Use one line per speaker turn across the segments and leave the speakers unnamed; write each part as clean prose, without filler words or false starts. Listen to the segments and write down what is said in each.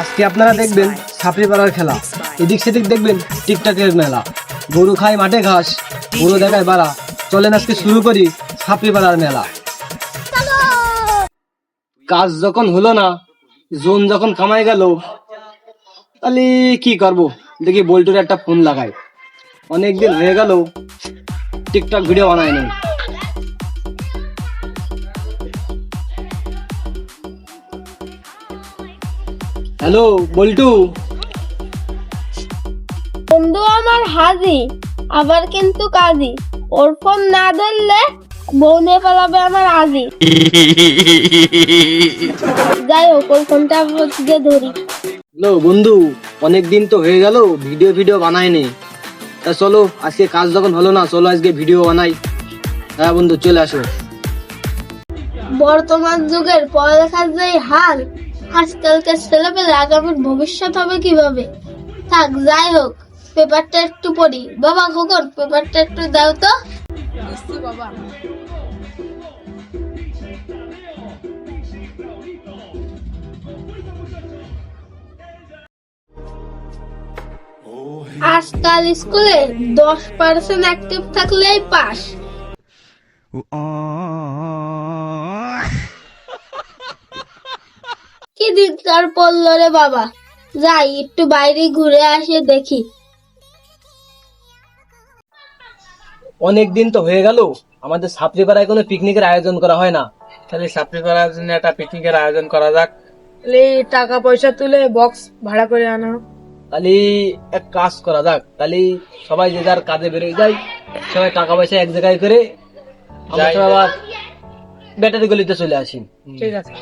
আজকে আপনারা দেখবেন ছাপড়ি পাড়ার খেলা, এদিক সেদিক দেখবেন টিকটকের মেলা। গরু খায় মাঠে ঘাস, গরু দেখায় বাড়া। চলেন আজকে শুরু করি ছাপড়ি পাড়ার মেলা। কাজ যখন হলো না, জোন যখন কামাই গেল, তাহলে কি করব, দেখি বল্টুর একটা ফোন লাগাই। অনেকদিন হয়ে গেল টিকটক ভিডিও বানায় নাই। হ্যালো বল্টু।
বন্ধু আমার হাজি, আবার কিন্তু কাজী। ওর ফোন না ধরলে বউনে পালাবে আমার আজি। যাই হোক, ওর ফোনটা আজকে ধরি।
হ্যালো বন্ধু, অনেকদিন তো হয়ে গেল ভিডিও বানায়নি। তা চলো আজকে কাজ যখন হলো না, চলো আজকে ভিডিও বানাই। হ্যাঁ বন্ধু, চলে আসো।
বর্তমান যুগের পড়ালেখার যে হাল, আজকালকার ছেলেপেলে আগামীর ভবিষ্যৎ হবে কিভাবে। থাক, যাই হোক, পেপারটা একটু পড়ি। বাবা খোকন, পেপারটা একটু দাও তো। বাবা, আজকাল স্কুলে 10% অ্যাক্টিভ থাকলেই পাস। কি দিনকার পড়লো রে বাবা। যাই একটু বাইরে ঘুরে আসে দেখি।
অনেকদিন তো হয়ে গেল আমাদের ছাপড়ি পাড়ায় কোনো পিকনিকের আয়োজন করা হয় না।
তাহলে ছাত্রী করার জন্য একটা পিকনিকের আয়োজন করা যাক। তাহলে টাকা পয়সা তুলে বক্স ভাড়া করে আনো।
তাহলে এক কাজ করা যাক, তাহলে সবাই যে যার কাজে বেরোয় যায়, সবাই টাকা পয়সা এক জায়গায় করে আমরা
যাই।
সবাই আবার ব্যাটারি গলিতে চলে আসি।
ঠিক আছে।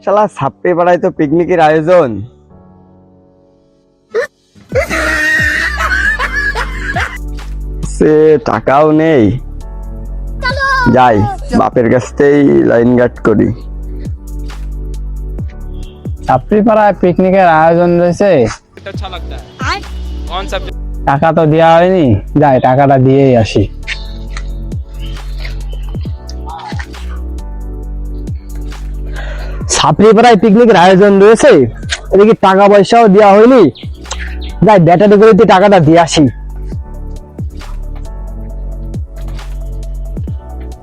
শালা ছাপড়ি পাড়ায় তো পিকনিকের আয়োজন। সে টাকাও নেই, যাই বাপের কাছ থেকেই লাইন গার্ড করি।
ছাপড়ি পাড়ায় পিকনিকের আয়োজন রয়েছে, টাকা তো দেওয়া হয়নি, যাই টাকাটা দিয়েই আসি। ছাপড়ি পাড়ায় পিকনিকের আয়োজন রয়েছে, এদিকে টাকা পয়সাও দেওয়া হয়নি, যাই ব্যাটারি করে টাকাটা দিয়ে আসি।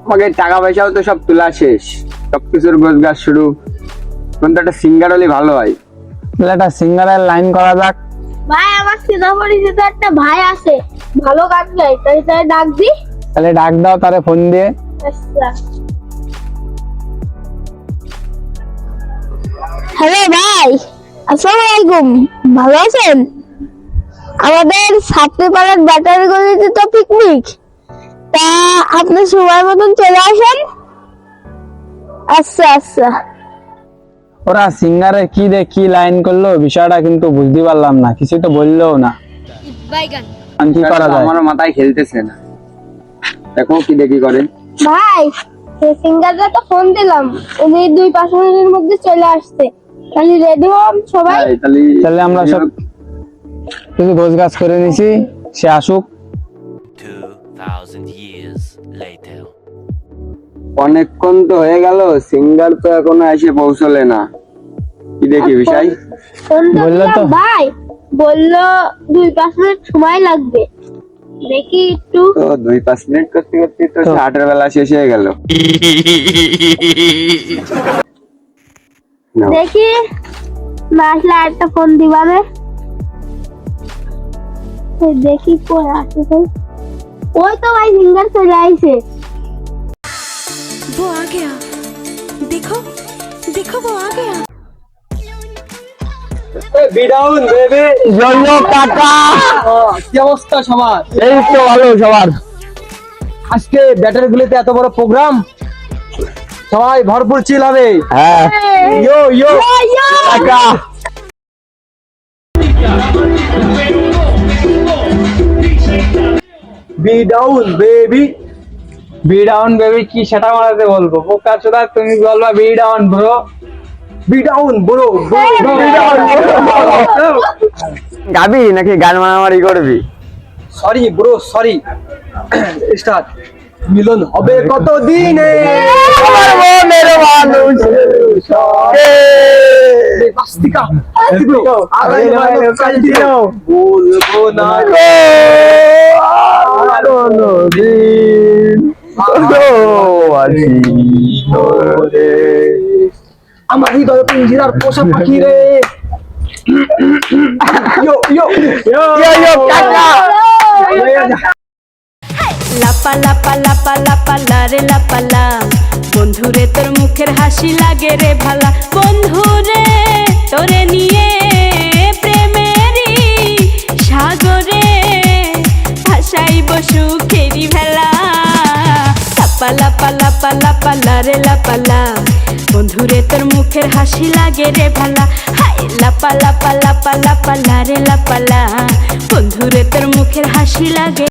আমাকে টাকা পয়সাও তো সব তোলা শেষ, সবকিছুর গোছগাছ শুরু। এখন তো একটা সিঙ্গার হলে ভালো হয়।
তাহলে একটা সিঙ্গারের লাইন করা যাক।
ভাই, আমার চিনা পরিচিত একটা ভাই আছে, ভালো গান গায়, তাই তাই ডাক দি।
তাহলে ডাক দাও তারে ফোন দিয়ে।
আচ্ছা। হ্যালো ভাই, আসসালামু আলাইকুম, ভালো আছেন? আমাদের ছাপড়ি পাড়ার ব্যাটারি গলিতে তো পিকনিক, তা আপনি সময় মতন চলে আসেন। আচ্ছা আচ্ছা।
ওরা সিঙ্গারের কি রে কি লাইন করলো, বিষয়টা কিন্তু বুঝতে পারলাম না, কিছু তো বললেও না। কি করা যায়?
আমারও মাথায় খেলতেছে না, দেখো কি দেখি করে।
ভাই, সিঙ্গারটা তো ফোন দিলাম, উনি 2-5 মিনিটের মধ্যে চলে আসছে। তাহলে রেডি হন সবাই।
তাহলে আমরা সব কিছু গোছগাছ করে নিছি, সে আসুক।
2000 years later.
অনেকক্ষণ তো হয়ে গেল, সিঙ্গার তো এখনো এসে পৌঁছলে না। কি দেখি বিষয়।
ফোন
বললো তো।
দিলাম ভাই, বললো 2-5 মিনিট সময় লাগবে। দেখি একটু।
তো 2-5 মিনিট করতে করতে তো 8 বেলা শেষ হয়ে গেল। নাও।
দেখি না আসলে আরেকটা ফোন দিবানে। দেখি কই আছে ভাই। ওই তো ভাই সিঙ্গার চলে আইছে।
वो आ गया, देखो देखो वो आ गया।
বিডাউন বেবি।
জয় কাকা,
কি অবস্থা সবার?
এই তো ভালো সবার।
আজকে ব্যাটারি গুলিতে এত বড় প্রোগ্রাম, সবাই ভরপুর চিল হবে।
হ্যাঁ,
ইয়ো ইয়ো
কাকা।
বিডাউন বেবি।
বি ডাউন বেবি কি সেটা মারাতে বলবো, পোকা চোদা তুমি বলবা বি ডাউন ব্রো।
বিডাউন ব্রো।
গাবি নাকি গান মারামারি করবি?
Sorry bro, sorry. স্টার্ট। মিলন হবে কত দিনে
আমার মনের মানুষ।
আস্তিকা বলবো না
কোনদিন
আমার হৃদয় পিঞ্জিরার পোষা পাখি রে
লাপা লাপা লাপা লাপা লারে লাপালা, বন্ধুরে তোর মুখের হাসি লাগে রে ভালা, বন্ধুরে তোরে নিয়ে প্রেমেরই সাগরে ভাসাইব সুখেরি ভেলা। লাপা লাপা লাপা লাপা লারে লাপালা, বন্ধুরে তোর মুখের হাসি লাগে রে ভালা, হাই লাপা লাপা লাপা লাপা লারে লাপালা, বন্ধুরে তোর মুখের হাসি লাগে।